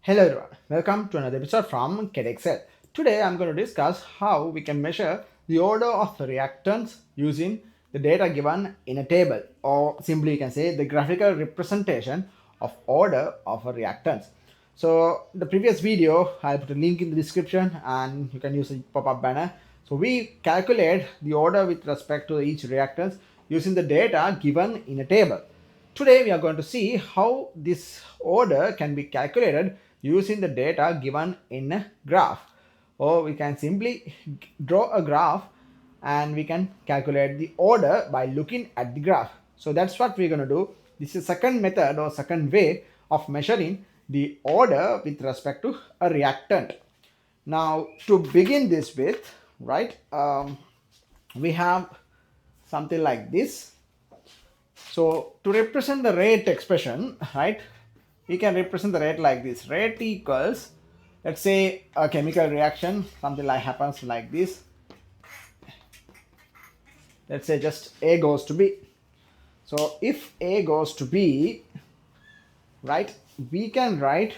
Hello everyone, welcome to another episode from Chedexcel. Today I'm going to discuss how we can measure the order of the reactants using the data given in a table, or simply you can say the graphical representation of order of a reactants. So the previous video I'll put a link in the description and you can use a pop-up banner. So we calculate the order with respect to each reactants using the data given in a table. Today we are going to see how this order can be calculated using the data given in a graph, or we can simply draw a graph and we can calculate the order by looking at the graph. So that's what we're going to do. This is second method or second way of measuring the order with respect to a reactant. Now to begin this with, right, we have something like this. So to represent the rate expression, right, we can represent the rate like this. Rate equals, let's say a chemical reaction, something like happens like this. Let's say just A goes to B. So if A goes to B, right, we can write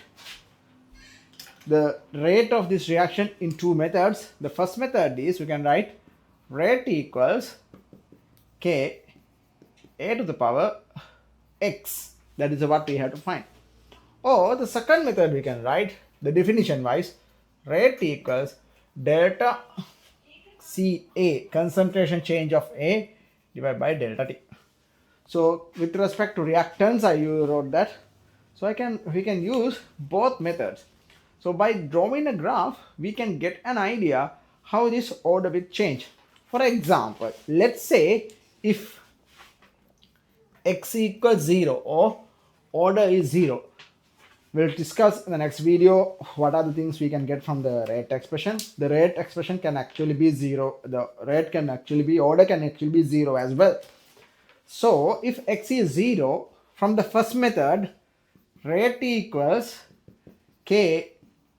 the rate of this reaction in two methods. The first method is we can write rate equals K A to the power X. That is what we have to find. Or the second method we can write the definition wise, rate equals delta Ca, concentration change of A divided by delta T. So with respect to reactants, I wrote that. So we can use both methods. So by drawing a graph, we can get an idea how this order will change. For example, let's say if X equals 0 or order is 0. We'll discuss in the next video what are the things we can get from the rate expression. The rate expression can actually be 0. The rate can actually be, order can actually be 0 as well. So if X is 0, from the first method, rate equals K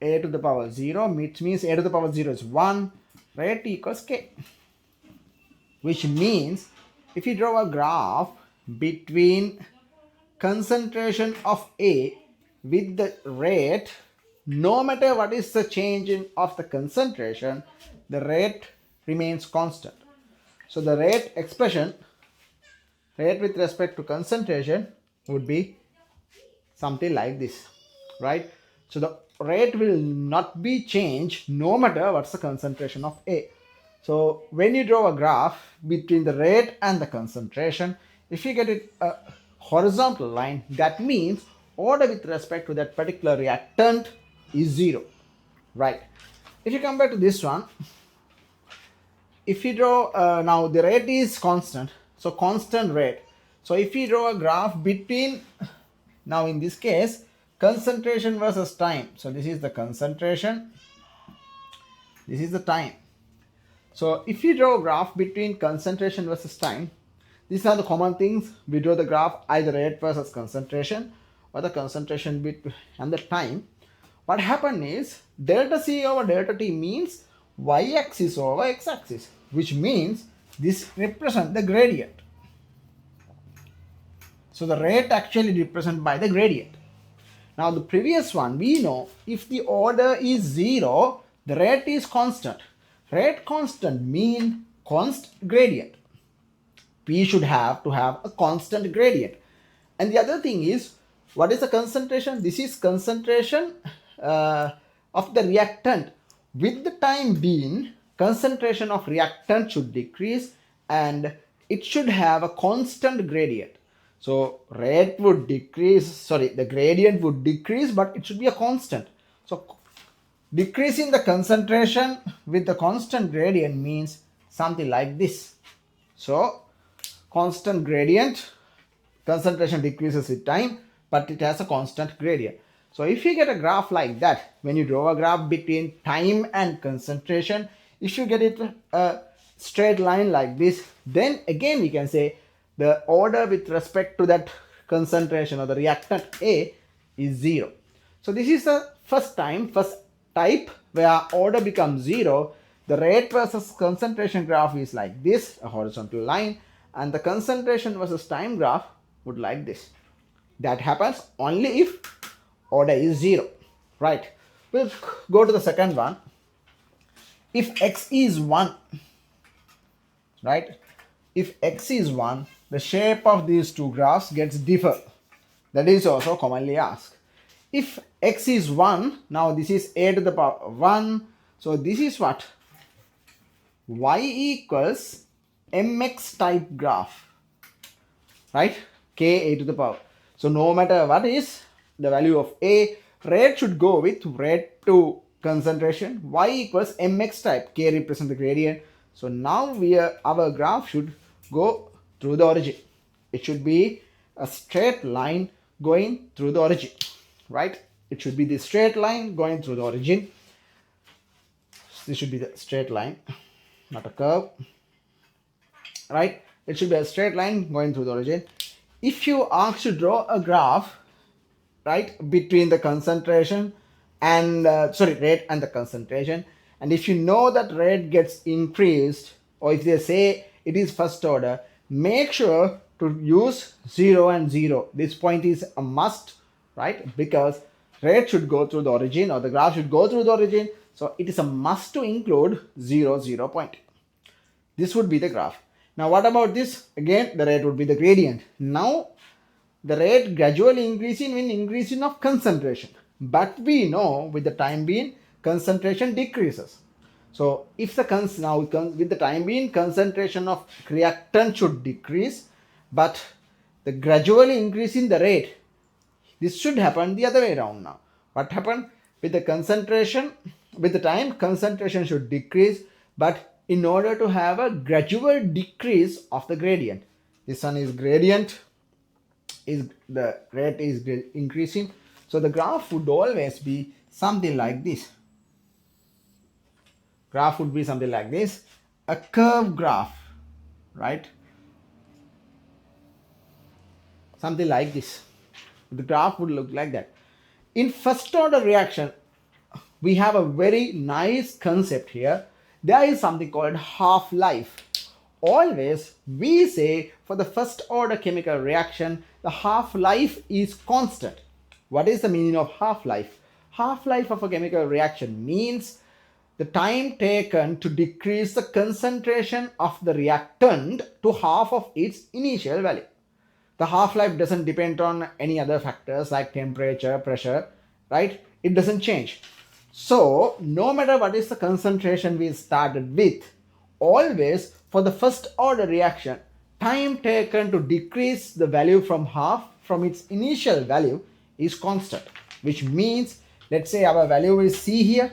A to the power 0, which means A to the power 0 is 1. Rate equals K. Which means if you draw a graph between concentration of A with the rate, no matter what is the change of the concentration, the rate remains constant. So the rate expression, rate with respect to concentration, would be something like this, right? So the rate will not be changed no matter what's the concentration of A. So when you draw a graph between the rate and the concentration, if you get it a horizontal line, that means order with respect to that particular reactant is 0, right? If you come back to this one, if you draw, now the rate is constant, so constant rate. So if you draw a graph between, now in this case, concentration versus time. So this is the concentration, this is the time. So if you draw a graph between concentration versus time, these are the common things. We draw the graph either rate versus concentration or the concentration bit and the time. What happened is delta C over delta T means y-axis over x-axis, which means this represents the gradient. So the rate actually represented by the gradient. Now the previous one, we know if the order is 0, the rate is constant. Rate constant mean constant gradient. We should have to have a constant gradient. And the other thing is, what is the concentration? This is concentration of the reactant. With the time being, concentration of reactant should decrease and it should have a constant gradient. So rate would decrease, the gradient would decrease, but it should be a constant. So decreasing the concentration with the constant gradient means something like this. So constant gradient, concentration decreases with time, but it has a constant gradient. So if you get a graph like that, when you draw a graph between time and concentration, if you get it a straight line like this, then again we can say the order with respect to that concentration or the reactant A is 0. So this is the first type where order becomes 0. The rate versus concentration graph is like this, a horizontal line, and the concentration versus time graph would like this. That happens only if order is 0. Right. We'll go to the second one. If x is 1, right? If x is 1, the shape of these two graphs gets differ. That is also commonly asked. If x is 1, now this is a to the power 1. So this is what? Y equals mx type graph, right? K a to the power. So no matter what is the value of a, rate should go with rate to concentration. Y equals mx type. K represents the gradient. So now our graph should go through the origin. It should be a straight line going through the origin, right? It should be the straight line going through the origin. This should be the straight line, not a curve, right? It should be a straight line going through the origin. If you ask to draw a graph, right, between the concentration and rate and the concentration, and if you know that rate gets increased, or if they say it is first order, make sure to use 0 and 0. This point is a must, right? Because rate should go through the origin, or the graph should go through the origin. So it is a must to include 0, 0 point. This would be the graph. Now what about this? Again, the rate would be the gradient. Now the rate gradually increasing when increasing of concentration. But we know with the time being, concentration decreases. So if the with the time being, concentration of reactant should decrease, but the gradually increasing the rate, this should happen the other way around now. What happened? With the concentration, with the time, concentration should decrease, but in order to have a gradual decrease of the gradient. This one is gradient, is the rate is increasing. So the graph would always be something like this. Graph would be something like this, a curved graph, right? Something like this. The graph would look like that. In first order reaction, we have a very nice concept here. There is something called half-life. Always we say for the first order chemical reaction, the half-life is constant. What is the meaning of half-life? Half-life of a chemical reaction means the time taken to decrease the concentration of the reactant to half of its initial value. The half-life doesn't depend on any other factors like temperature, pressure, right? It doesn't change. So no matter what is the concentration we started with, always for the first order reaction, time taken to decrease the value from half from its initial value is constant, which means, let's say our value is C here,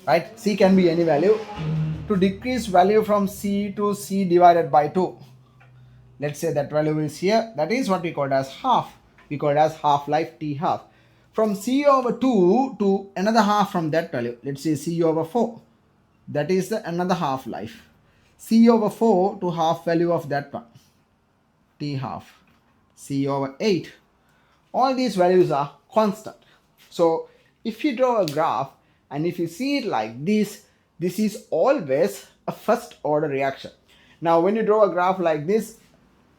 right? C can be any value. To decrease value from C to C divided by 2, let's say that value is here. That is what we call as half. We call it as half-life T half. From C over 2 to another half from that value, let's say C over 4. That is the another half-life. C over 4 to half value of that one, T half. C over 8. All these values are constant. So if you draw a graph and if you see it like this, this is always a first order reaction. Now when you draw a graph like this,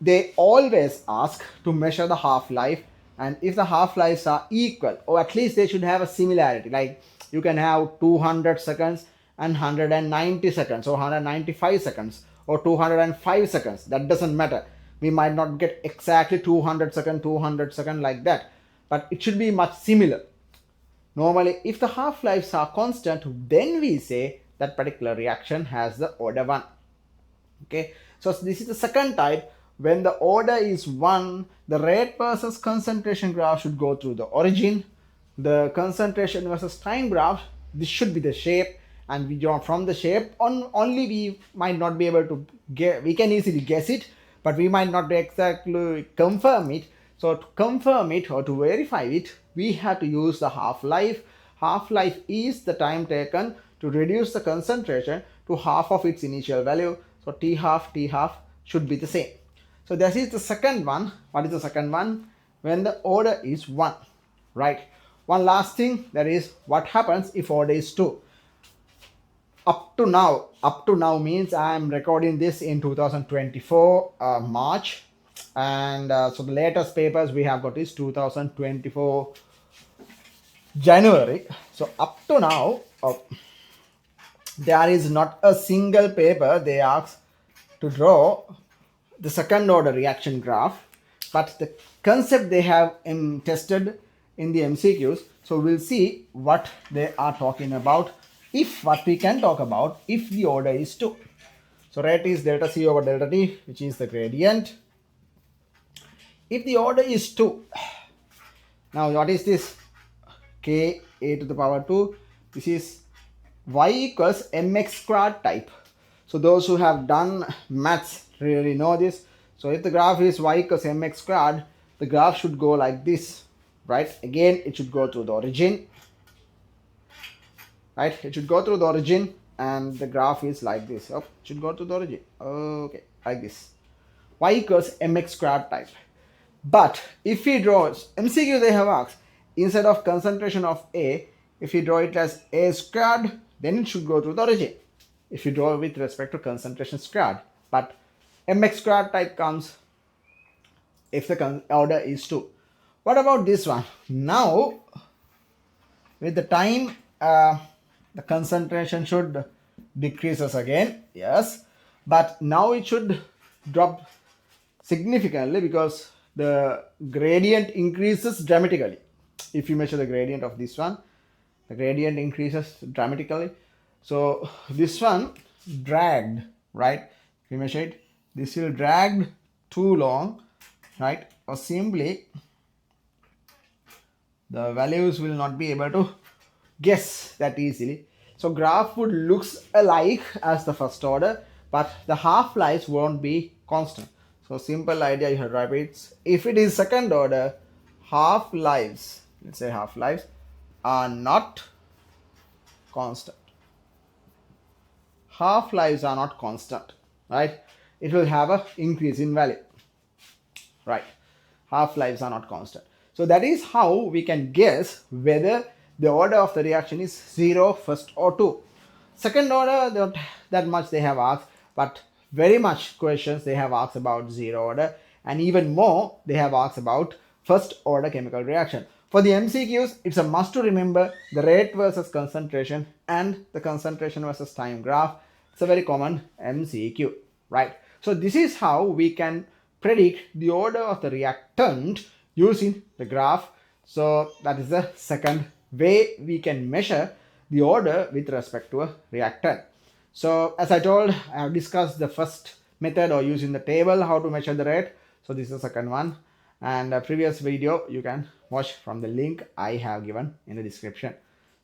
they always ask to measure the half-life, and if the half-lives are equal, or at least they should have a similarity, like you can have 200 seconds and 190 seconds or 195 seconds or 205 seconds, that doesn't matter. We might not get exactly 200 second like that, but it should be much similar. Normally if the half-lives are constant, then we say that particular reaction has the order 1. Okay, so this is the second type. When the order is 1, the rate versus concentration graph should go through the origin. The concentration versus time graph, this should be the shape, and we draw from the shape only we might not be able to get, we can easily guess it, but we might not exactly confirm it. So to confirm it or to verify it, we have to use the half-life. Half-life is the time taken to reduce the concentration to half of its initial value. So T half should be the same. So this is the second one. What is the second one? When the order is 1, right? One last thing, that is what happens if order is 2. Up to now means I am recording this in 2024 March, and so the latest papers we have got is 2024 January. So up to now, there is not a single paper they ask to draw the second order reaction graph, but the concept they have tested in the MCQs. So we'll see what they are talking about, if what we can talk about if the order is 2. So rate is delta C over delta T, which is the gradient. If the order is 2, now what is this? K a to the power 2. This is y equals mx squared type. So those who have done maths really know this. So if the graph is y equals mx squared, the graph should go like this, right? Again, it should go through the origin, right? It should go through the origin, and the graph is like this. Oh, it should go to the origin. Okay, like this. Y equals mx squared type. But if we draw MCQ, they have asked, instead of concentration of A, if you draw it as A squared, then it should go through the origin. If you draw with respect to concentration squared, but mx squared type comes if the order is 2. What about this one? Now, with the time, the concentration should decreases again, yes, but now it should drop significantly because the gradient increases dramatically. If you measure the gradient of this one, the gradient increases dramatically. So this one dragged, right? If you measure it, this will drag too long, right? Or simply the values will not be able to guess that easily. So graph would looks alike as the first order, but the half-lives won't be constant. So simple idea you have to write it. If it is second order, half-lives, let's say half-lives, are not constant. Half-lives are not constant, right? It will have a increase in value, right? Half-lives are not constant. So that is how we can guess whether the order of the reaction is 0, first or 2. Second order, not that much they have asked, but very much questions they have asked about 0 order, and even more they have asked about first order chemical reaction. For the MCQs, it's a must to remember the rate versus concentration and the concentration versus time graph. It's a very common MCQ, right? So this is how we can predict the order of the reactant using the graph. So that is the second way we can measure the order with respect to a reactant. So as I told, I have discussed the first method, or using the table, how to measure the rate. So this is the second one, and a previous video you can watch from the link I have given in the description.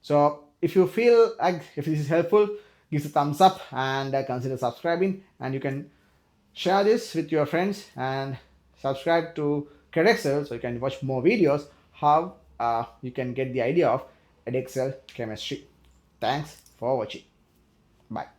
So if you feel like if this is helpful, give a thumbs up and consider subscribing, and you can share this with your friends and subscribe to Chedexcel so you can watch more videos how you can get the idea of Chedexcel chemistry. Thanks for watching. Bye.